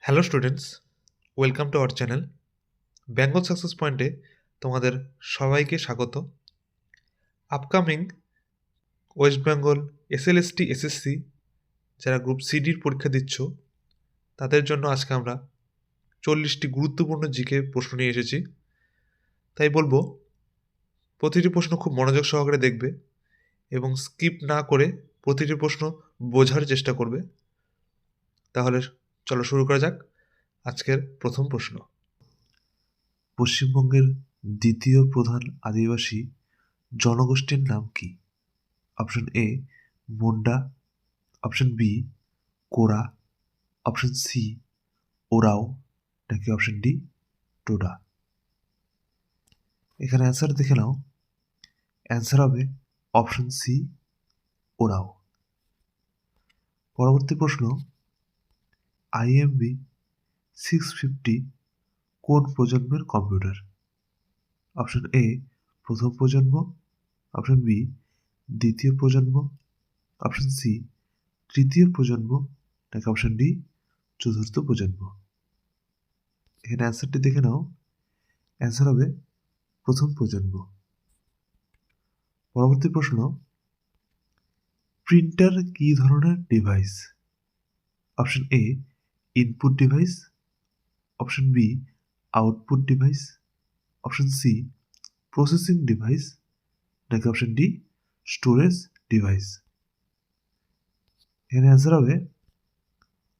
Hello students, welcome to our channel Bengal success পয়েন্টে তোমাদের সবাইকে স্বাগত। Upcoming West Bengal SLST SSC যারা গ্রুপ সিডির পরীক্ষা দিচ্ছ তাদের জন্য আজকে আমরা 40টি গুরুত্বপূর্ণ জিকে প্রশ্ন নিয়ে এসেছি। তাই বলবো প্রতিটি প্রশ্ন খুব মনোযোগ সহকারে দেখবে এবং স্কিপ না করে প্রতিটি প্রশ্ন বোঝার চেষ্টা করবে। তাহলে চলো শুরু করা যাক আজকের প্রথম প্রশ্ন। পশ্চিমবঙ্গের দ্বিতীয় প্রধান আদিবাসী জনগোষ্ঠীর নাম কি? Option A Munda, option B Kora, option C Oraon, নাকি অপশন ডি টোডা। এখানে অ্যান্সার দেখে নাও। অ্যান্সার হবে অপশন সি ওরাও। পরবর্তী প্রশ্ন, IMB 650 কোন প্রজন্মের কম্পিউটার? অপশন এ প্রথম প্রজন্ম, অপশন বি দ্বিতীয় প্রজন্ম, অপশন সি তৃতীয় প্রজন্ম, নাকি অপশন ডি চতুর্থ প্রজন্ম। এখানে অ্যান্সারটি দেখে নাও। অ্যান্সার হবে প্রথম প্রজন্ম। পরবর্তী প্রশ্ন, প্রিন্টার কি ধরনের device? Option A input device, option B output device, option C processing device, নাকি অপশন ডি স্টোরেজ ডিভাইস। এখানে অ্যান্সার হবে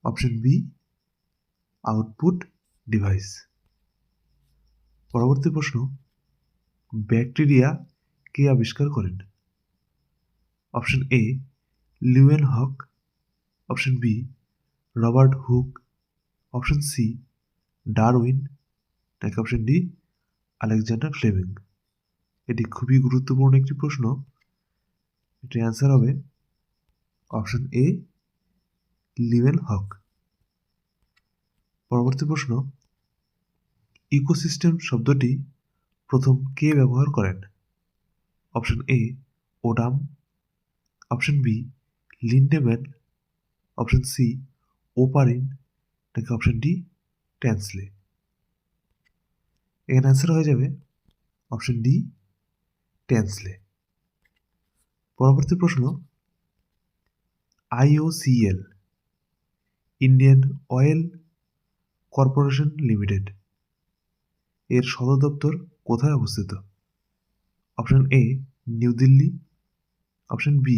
অপশন বি আউটপুট ডিভাইস। পরবর্তী প্রশ্ন, ব্যাকটেরিয়া কে আবিষ্কার করেন? Option A Leeuwenhoek, option B Robert Hooke, option C Darwin, নাকি option D Alexander Fleming. এটি খুবই গুরুত্বপূর্ণ একটি প্রশ্ন। এটির অ্যান্সার হবে অপশন এ লিউয়েন হক। পরবর্তী প্রশ্ন, ইকোসিস্টেম শব্দটি প্রথম কে ব্যবহার করেন? Option A Odum, option B Lindeman, option C Oparin, নাকি অপশন ডি ট্যান্সলে। এখানে অ্যান্সার হয়ে যাবে অপশন ডি ট্যান্সলে। পরবর্তী প্রশ্ন, IOCL Indian Oil Corporation Limited এর সদর দপ্তর কোথায় অবস্থিত? Option A New Delhi, option B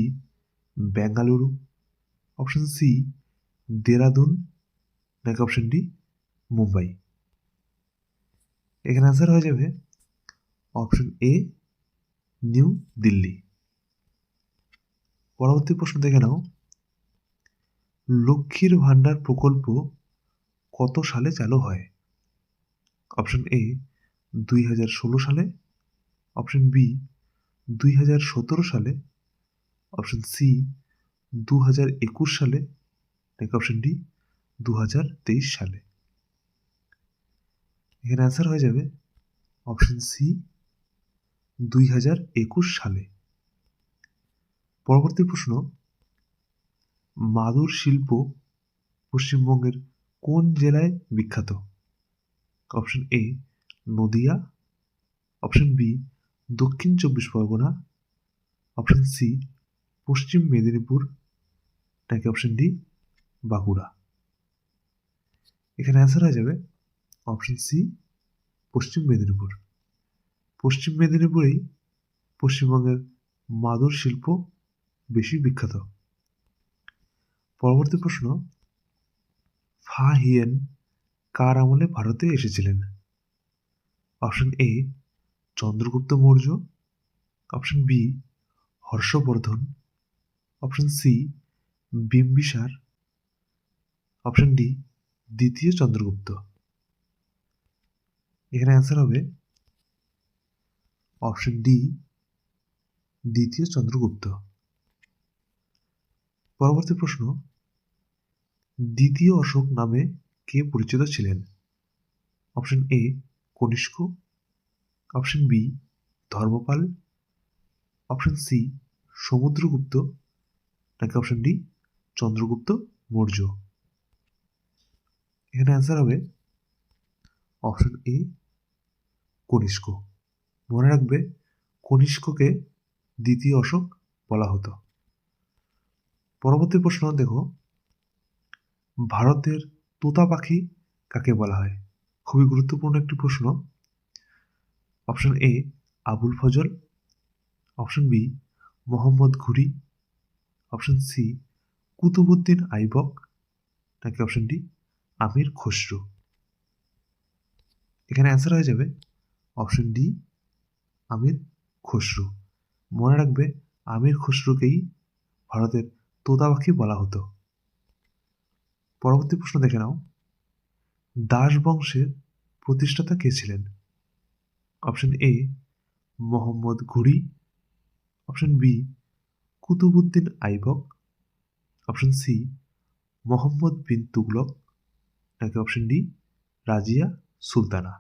Bengaluru, option C Dehradun, নাকি অপশন ডি মুম্বাই। এখানে অ্যান্সার হয়ে যাবে অপশন এ নিউ দিল্লি। পরবর্তী প্রশ্ন দেখে নাও। লক্ষ্মীর ভাণ্ডার প্রকল্প কত সালে চালু হয়? অপশন এ 2016 সালে, অপশন বি 2017 সালে, অপশন সি 2021 সালে, নাকি অপশন ডি 2023 সালে। এখানে অ্যান্সার হয়ে যাবে অপশন সি 2021 সালে। পরবর্তী প্রশ্ন, মাদুর শিল্প পশ্চিমবঙ্গের কোন জেলায় বিখ্যাত? Option A Nadia, option B Dakshin 24 Pargana, option C পশ্চিম মেদিনীপুর, নাকি অপশন ডি বাঁকুড়া। এখানে অ্যান্সার হয়ে যাবে অপশন সি পশ্চিম মেদিনীপুর। পশ্চিম মেদিনীপুরেই পশ্চিমবঙ্গের মাদুর শিল্প বেশি বিখ্যাত। পরবর্তী প্রশ্ন, ফা হিয়েন কার আমলে ভারতে এসেছিলেন? Option A Chandragupta Maurya, option B Harshavardhana, option C Bimbisara, option D দ্বিতীয় চন্দ্রগুপ্ত। এখানে অ্যান্সার হবে অপশন ডি দ্বিতীয় চন্দ্রগুপ্ত। পরবর্তী প্রশ্ন, দ্বিতীয় অশোক নামে কে পরিচিত ছিলেন? Option A Kanishka, option B Dharmapala, option C Samudragupta, নাকি অপশন ডি চন্দ্রগুপ্ত মৌর্য। এখানে অ্যান্সার হবে অপশন এ কনিষ্ক। মনে রাখবে কনিষ্ককে দ্বিতীয় অশোক বলা হতো। পরবর্তী প্রশ্ন দেখো, ভারতের তোতা পাখি কাকে বলা হয়? খুবই গুরুত্বপূর্ণ একটি প্রশ্ন। Option A Abul Fazal, option B Mohammad Ghori, option C Qutubuddin Aibak, নাকি অপশন ডি আমির খসরু। এখানে অ্যান্সার হয়ে যাবে অপশন ডি আমির খসরু। মনে রাখবে আমির খসরুকেই ভারতের তোতা পাখি বলা হতো। পরবর্তী প্রশ্ন দেখে নাও, দাস বংশের প্রতিষ্ঠাতা কে ছিলেন? Option A Muhammad Ghori, option B Qutbuddin Aibak, option C Muhammad bin Tughlaq, নাকি অপশন ডি রাজিয়া সুলতানা।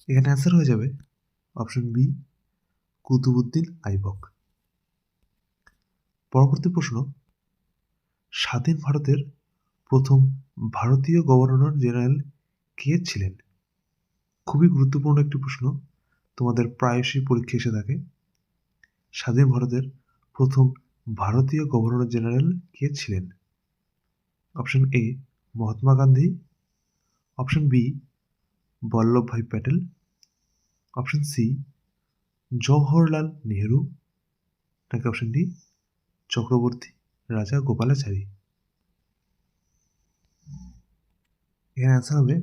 এখানে অ্যান্সার হয়ে যাবে অপশন বি কুতুবুদ্দিন আইবক। পরবর্তী প্রশ্ন, স্বাধীন ভারতের প্রথম ভারতীয় গভর্নর জেনারেল কে ছিলেন? খুবই গুরুত্বপূর্ণ একটি প্রশ্ন, তোমাদের প্রায়শই পরীক্ষা এসে থাকে। স্বাধীন ভারতের প্রথম ভারতীয় গভর্নর জেনারেল কে ছিলেন? Option A Mahatma Gandhi, option B Vallabhbhai Patel, option C Jawaharlal Nehru, নাকি অপশন ডি চক্রবর্তী রাজা গোপালাচারী। এর অ্যান্সার হবে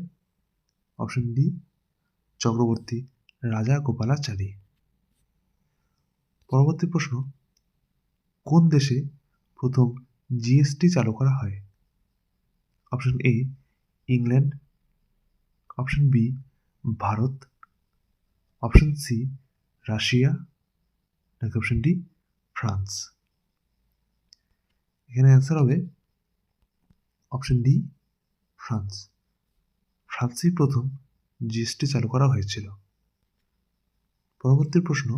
অপশন ডি চক্রবর্তী রাজা গোপালাচারী। পরবর্তী প্রশ্ন, কোন দেশে প্রথম জিএসটি চালু করা হয়? Option A England, option B Bharat, option C Russia, নাকি অপশন ডি ফ্রান্স। এখানে অ্যান্সার হবে অপশন ডি ফ্রান্স। ফ্রান্সেই প্রথম জিএসটি চালু করা হয়েছিল। পরবর্তী প্রশ্ন,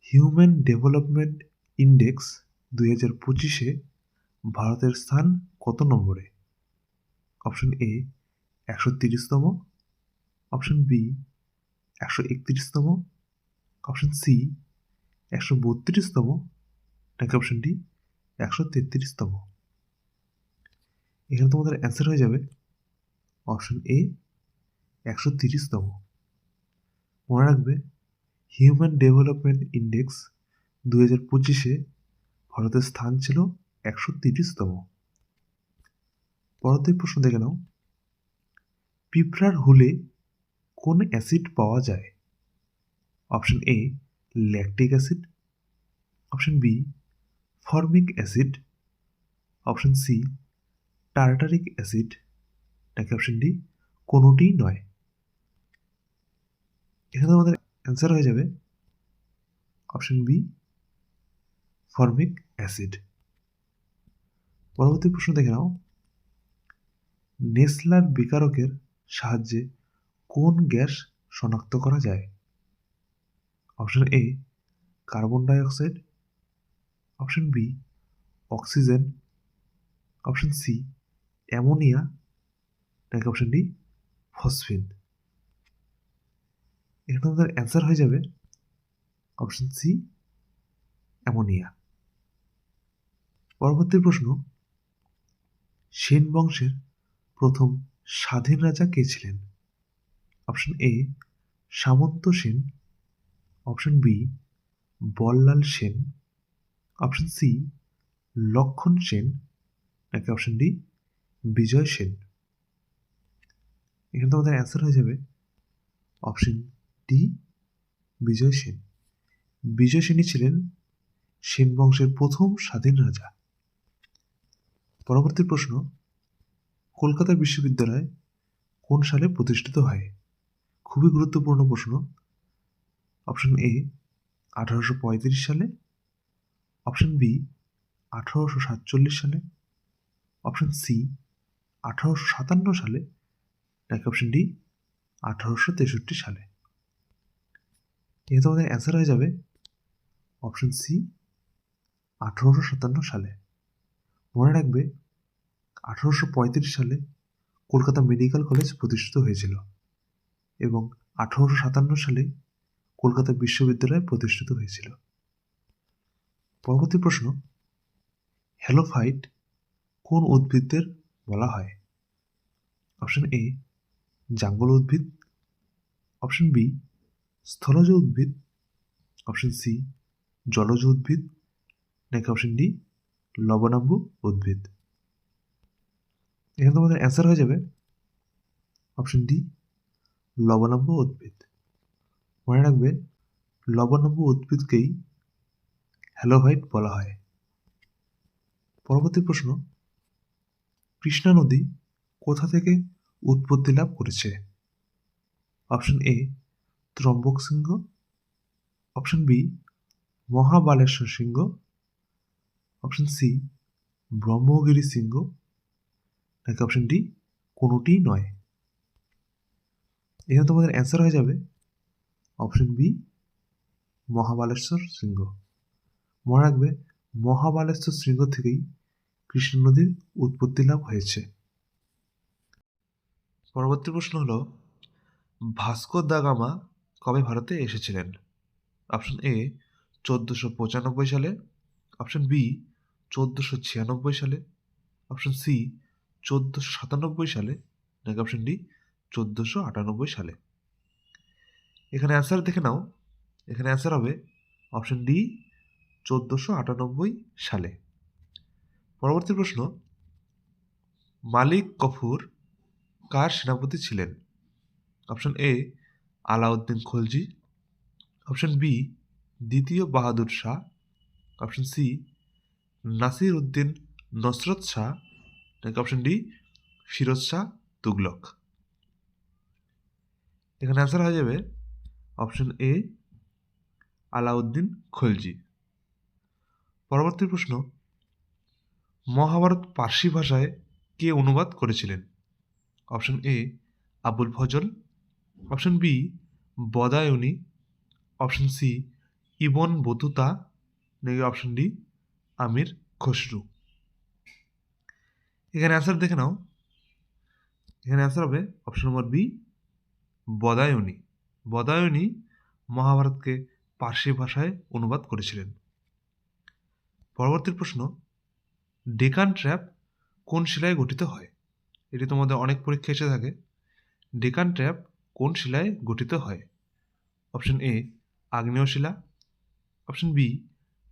হিউম্যান ডেভেলপমেন্ট ইন্ডেক্স 2025-এ ভারতের স্থান কত নম্বরে? অপশন এ 130তম, অপশন বি 131তম, অপশন সি 132তম, নাকি অপশন ডি 133তম। এখানে তোমাদের অ্যান্সার হয়ে যাবে অপশন এ 130তম। মনে রাখবে হিউম্যান ডেভেলপমেন্ট ইন্ডেক্স 2025-এ ভারতের স্থান ছিল 130তম। পরবর্তী প্রশ্ন দেখে নাও, পিঁপড়ার হুলে কোন অ্যাসিড পাওয়া যায়? Option A lactic acid, option B formic acid, option C tartaric acid, নাকি অপশন ডি কোনোটিই নয়। এখানে আমাদের অ্যান্সার হয়ে যাবে অপশন বি ফর্মিক অ্যাসিড। পরবর্তী প্রশ্ন দেখে নাও, নেসলার বিকারকের সাহায্যে কোন গ্যাস শনাক্ত করা যায়? Option A carbon dioxide, option B oxygen, option C ammonia, নাকি অপশন ডি ফসফিন। এখানে আমাদের অ্যান্সার হয়ে যাবে অপশন সি অ্যামোনিয়া। পরবর্তী প্রশ্ন, সেন বংশের প্রথম স্বাধীন রাজা কে ছিলেন? Option A Samanta Sen, option B Ballal Sen, option C Lakshman Sen, নাকি অপশন ডি বিজয় সেন। এখানে তোমাদের অ্যান্সার হয়ে যাবে অপশন ডি বিজয় সেন। বিজয় সেনই ছিলেন সেন বংশের প্রথম স্বাধীন রাজা। পরবর্তী প্রশ্ন, কলকাতা বিশ্ববিদ্যালয় কোন সালে প্রতিষ্ঠিত হয়? খুবই গুরুত্বপূর্ণ প্রশ্ন। অপশন এ 1835 সালে, অপশন বি 1847 সালে, অপশন সি 1857 সালে, নাকি অপশন ডি 1863 সালে। এখানে তোমাদের অ্যান্সার হয়ে যাবে অপশন সি 1857 সালে। মনে রাখবে 1835 সালে কলকাতা মেডিকেল কলেজ প্রতিষ্ঠিত হয়েছিল এবং 1857 সালে কলকাতা বিশ্ববিদ্যালয় প্রতিষ্ঠিত হয়েছিল। পরবর্তী প্রশ্ন, হ্যালোফাইট কোন উদ্ভিদের বলা হয়? অপশন এ জাঙ্গল উদ্ভিদ, অপশন বি স্থলজ উদ্ভিদ, অপশন সি জলজ উদ্ভিদ, নাকি অপশন ডি লবণাম্ব উদ্ভিদ। এখানে তোমাদের অ্যান্সার হয়ে যাবে অপশন ডি লবণাম্ব উদ্ভিদ। মনে রাখবে লবণাম্ব উদ্ভিদকেই হ্যালোফাইট বলা হয়। পরবর্তী প্রশ্ন, কৃষ্ণা নদী কোথা থেকে উৎপত্তি লাভ করেছে? অপশন এ ত্রম্বক সিংহ, অপশন বি মহাবালেশ্বর সিংহ, অপশন সি ব্রহ্মগিরি সিংহ, নাকি অপশন ডি কোনোটিই নয়। এখানে তোমাদের অ্যান্সার হয়ে যাবে অপশন বি মহাবালেশ্বর সিংহ। মনে রাখবে মহাবালেশ্বর সিংহ থেকেই কৃষ্ণা নদীর উৎপত্তি লাভ হয়েছে। পরবর্তী প্রশ্ন হলো, ভাস্কো দা গামা কবে ভারতে এসেছিলেন? অপশন এ 1495 সালে, অপশন বি 1496 সালে, অপশন সি 1497 সালে, নাকি অপশন ডি 1498 সালে। এখানে অ্যান্সার দেখে নাও। এখানে অ্যান্সার হবে অপশন ডি 1498 সালে। পরবর্তী প্রশ্ন, মালিক কফুর কার সেনাপতি ছিলেন? Option A Alauddin Khalji, option B দ্বিতীয় বাহাদুর শাহ, অপশন সি নাসির উদ্দিন নসরত শাহ, নাকি অপশন ডি ফিরোজ শাহ তুগলক। এখানে অ্যান্সার হয়ে যাবে অপশন এ আলাউদ্দিন খলজি। পরবর্তী প্রশ্ন, মহাভারত পার্সি ভাষায় কে অনুবাদ করেছিলেন? Option A Abul Fazal, option B Badayuni, option C Ibn Battuta, নাকি অপশন ডি আমির খসরু। এখানে অ্যান্সার দেখে নাও। এখানে অ্যান্সার হবে option number B Badayuni. Badayuni মহাভারতকে পার্সি ভাষায় অনুবাদ করেছিলেন। পরবর্তী প্রশ্ন, ডেকান ট্র্যাপ কোন শিলায় গঠিত হয়? এটি তোমাদের অনেক পরীক্ষা এসে থাকে। ডেকান ট্র্যাপ কোন শিলায় গঠিত হয়? অপশন এ আগ্নেয় শিলা, অপশন বি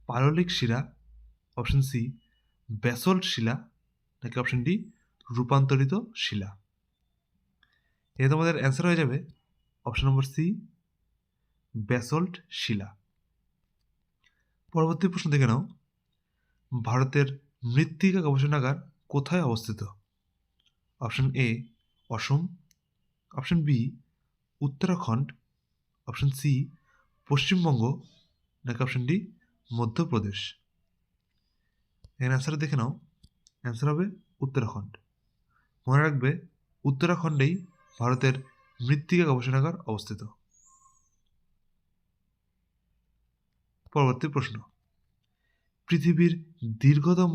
পাললিক শিলা, অপশন সি ব্যাসল্ট শিলা, নাকি অপশন ডি রূপান্তরিত শিলা। এ তোমাদের অ্যান্সার হয়ে যাবে অপশন নম্বর সি ব্যাসল্ট শিলা। পরবর্তী প্রশ্ন দেখে নাও, ভারতের মৃত্তিকা গবেষণাগার কোথায় অবস্থিত? Option A Assam, option B Uttarakhand, option C Paschimbanga, নাকি অপশন ডি মধ্যপ্রদেশ। এর অ্যান্সার দেখে নাও। অ্যান্সার হবে উত্তরাখণ্ড। মনে রাখবে উত্তরাখণ্ডেই ভারতের মৃত্তিকা গবেষণাগার অবস্থিত। পরবর্তী প্রশ্ন, পৃথিবীর দীর্ঘতম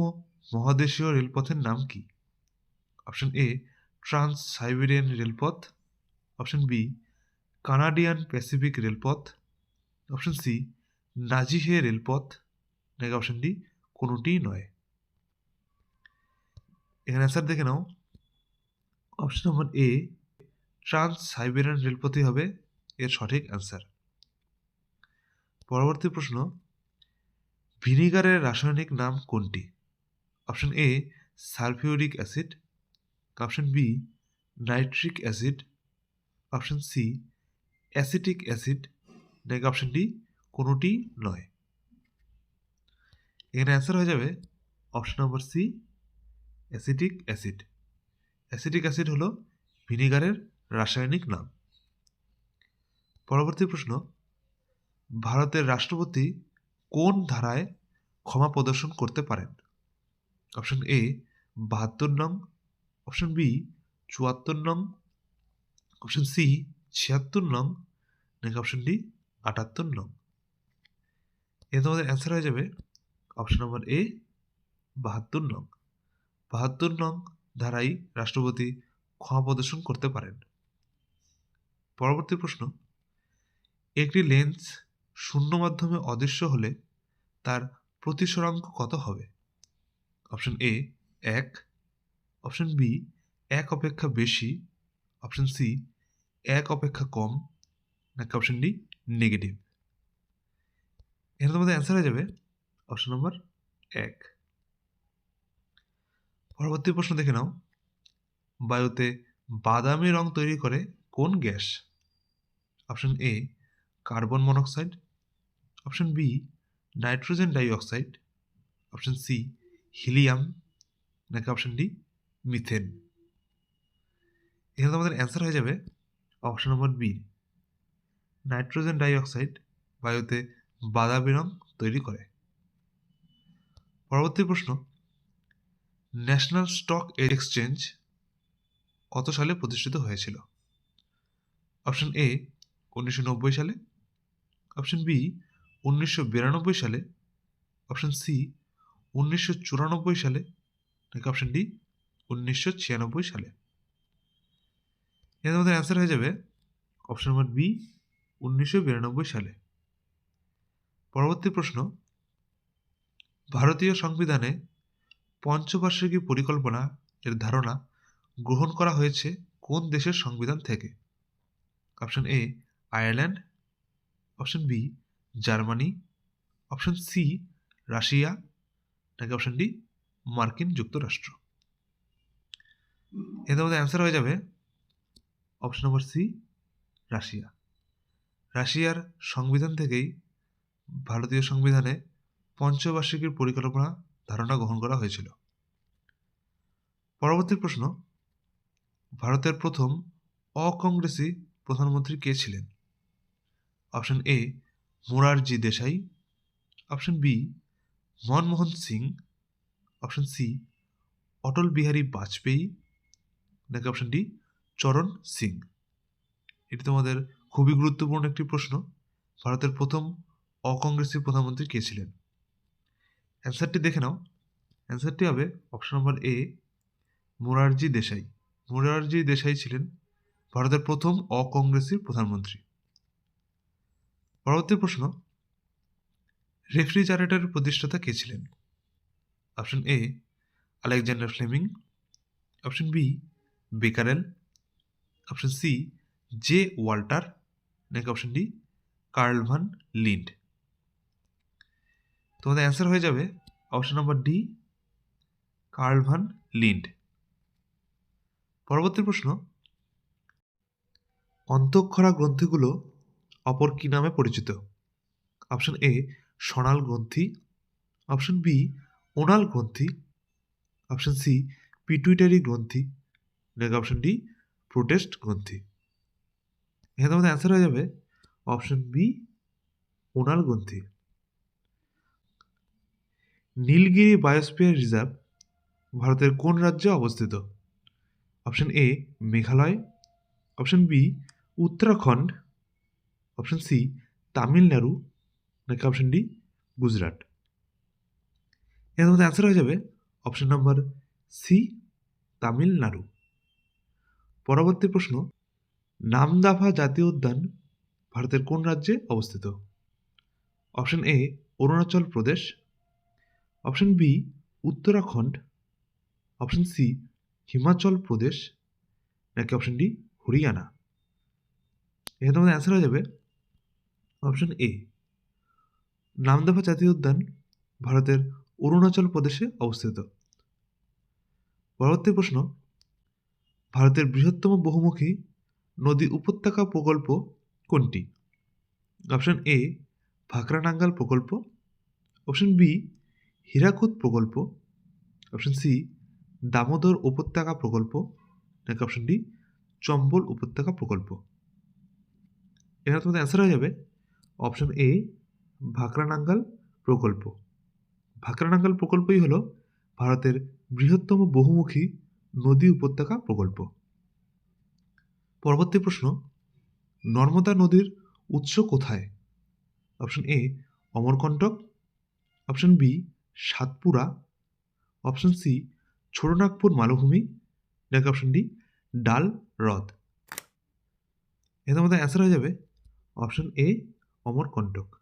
মহাদেশীয় রেলপথের নাম কি? অপশন এ ট্রান্স সাইবেরিয়ান রেলপথ, অপশন বি কানাডিয়ান প্যাসিফিক রেলপথ, অপশন সি নাজিহে রেলপথ, নাকি অপশন ডি কোনোটিই নয়। এখানে অ্যান্সার দেখে নাও। অপশন নম্বর এ ট্রান্স সাইবেরিয়ান রেলপথই হবে এর সঠিক অ্যান্সার। পরবর্তী প্রশ্ন, ভিনিগারের রাসায়নিক নাম কোনটি? Option A sulphuric acid, option B nitric acid, option C acetic acid, নাকি অপশন ডি কোনোটি নয়। এখানে অ্যান্সার হয়ে যাবে option number C acetic acid. Acetic acid হলো ভিনিগারের রাসায়নিক নাম। পরবর্তী প্রশ্ন, ভারতের রাষ্ট্রপতি কোন ধারায় ক্ষমা প্রদর্শন করতে পারেন? অপশন এ 72 নং, অপশন বি 74 নং, অপশন সি 76 নং, নাকি অপশন ডি 78 নং। এ তোমাদের অ্যান্সার হয়ে যাবে অপশন নম্বর এ 72 নং। 72 নং ধারায় রাষ্ট্রপতি ক্ষমা প্রদর্শন করতে পারেন। পরবর্তী প্রশ্ন, একটি লেন্স শূন্য মাধ্যমে অদৃশ্য হলে তার প্রতিসরাঙ্ক কত হবে? অপশন এ 1, অপশন বি 1 অপেক্ষা বেশি, অপশন সি 1 অপেক্ষা কম, নাকি অপশন ডি নেগেটিভ? এখানে তোমাদের অ্যান্সার হয়ে যাবে অপশন নম্বর 1। পরবর্তী প্রশ্ন দেখে নাও, বায়ুতে বাদামি রং তৈরি করে কোন gas? Option A carbon monoxide, option B nitrogen dioxide, option C helium, নাকি অপশন ডি মিথেন? এখানে তোমাদের অ্যান্সার হয়ে যাবে option number B, nitrogen dioxide বায়ুতে বাদামি রং তৈরি করে। পরবর্তী প্রশ্ন, ন্যাশনাল স্টক এক্সচেঞ্জ কত সালে প্রতিষ্ঠিত হয়েছিল? অপশন এ 1990 সালে, অপশন বি 1992 সালে, অপশন সি 1994 সালে, নাকি অপশন ডি 1996 সালে? এর মধ্যে অ্যান্সার হয়ে যাবে অপশন নম্বর বি 1992 সালে। পরবর্তী প্রশ্ন, ভারতীয় সংবিধানে পঞ্চবার্ষিকী পরিকল্পনা এর ধারণা গ্রহণ করা হয়েছে কোন দেশের সংবিধান থেকে? Option A Ireland, option B Germany, option C Russia, নাকি অপশন ডি মার্কিন যুক্তরাষ্ট্র? এর মধ্যে অ্যান্সার হয়ে যাবে অপশন নম্বর সি রাশিয়া। রাশিয়ার সংবিধান থেকেই ভারতীয় সংবিধানে পঞ্চবার্ষিকীর পরিকল্পনা ধারণা গ্রহণ করা হয়েছিল। পরবর্তী প্রশ্ন, ভারতের প্রথম অকংগ্রেসি প্রধানমন্ত্রী কে ছিলেন? Option A Morarji Desai, option B Manmohan Singh, option C Atal Bihari Vajpayee, নাকি অপশন ডি চরণ সিং? এটি তোমাদের খুবই গুরুত্বপূর্ণ একটি প্রশ্ন। ভারতের প্রথম অকংগ্রেসি প্রধানমন্ত্রী কে ছিলেন? অ্যান্সারটি দেখে নাও। অ্যান্সারটি হবে অপশন নম্বর এ মোরারজি দেশাই। মোরারজি দেশাই ছিলেন ভারতের প্রথম অকংগ্রেসি প্রধানমন্ত্রী। পরবর্তী প্রশ্ন, রেফ্রিজারেটরের প্রতিষ্ঠাতা কে ছিলেন? Option A Alexander Fleming, option B Becquerel, option C J Walter, নাকি option D Carl von Linde? তোমাদের অ্যান্সার হয়ে যাবে option number D Carl von Linde. পরবর্তী প্রশ্ন, অন্তঃক্ষরা গ্রন্থিগুলো অপর কি নামে পরিচিত? অপশন এ সনাল গ্রন্থি, অপশন বি ওনাল গ্রন্থি, অপশন সি পিটুইটারি গ্রন্থি, নাকি অপশন ডি প্রোটেস্ট গ্রন্থি? এখানে আমাদের অ্যান্সার হয়ে যাবে অপশন বি ওনাল গ্রন্থি। নীলগিরি বায়োস্ফিয়ার রিজার্ভ ভারতের কোন রাজ্যে অবস্থিত? Option A Meghalaya, option B Uttarakhand, option C Tamil Nadu, নাকি অপশন ডি গুজরাট? এর মধ্যে অ্যান্সার হয়ে যাবে অপশন নম্বর সি তামিলনাড়ু। পরবর্তী প্রশ্ন, নামদাফা জাতীয় উদ্যান ভারতের কোন রাজ্যে অবস্থিত? Option A Arunachal Pradesh, option B Uttarakhand, option C Himachal Pradesh, নাকি অপশন ডি হরিয়ানা? এখানে তোমাদের অ্যান্সার হয়ে যাবে অপশন এ নামদাফা জাতীয় উদ্যান ভারতের অরুণাচল প্রদেশে অবস্থিত। পরবর্তী প্রশ্ন, ভারতের বৃহত্তম বহুমুখী নদী উপত্যকা প্রকল্প কোনটি? অপশন এ ভাকরানাঙ্গাল প্রকল্প, অপশন বি হীরাকুদ প্রকল্প, অপশন সি দামোদর উপত্যকা প্রকল্প, নাকি অপশন ডি চম্বল উপত্যকা প্রকল্প? এখানে তোমাদের অ্যান্সার হয়ে যাবে অপশন এ ভাকরানাঙ্গাল প্রকল্প। ভাকরানাঙ্গাল প্রকল্পই হলো ভারতের বৃহত্তম বহুমুখী নদী উপত্যকা প্রকল্প। পরবর্তী প্রশ্ন, নর্মদা নদীর উৎস কোথায়? Option A Amarkantak, option B Satpura, option C Chotanagpur মালভূমি, নাকি অপশন ডি ডাল হ্রদ? এখানে আমাদের অ্যান্সার হয়ে যাবে অপশন এ অমরকণ্টক।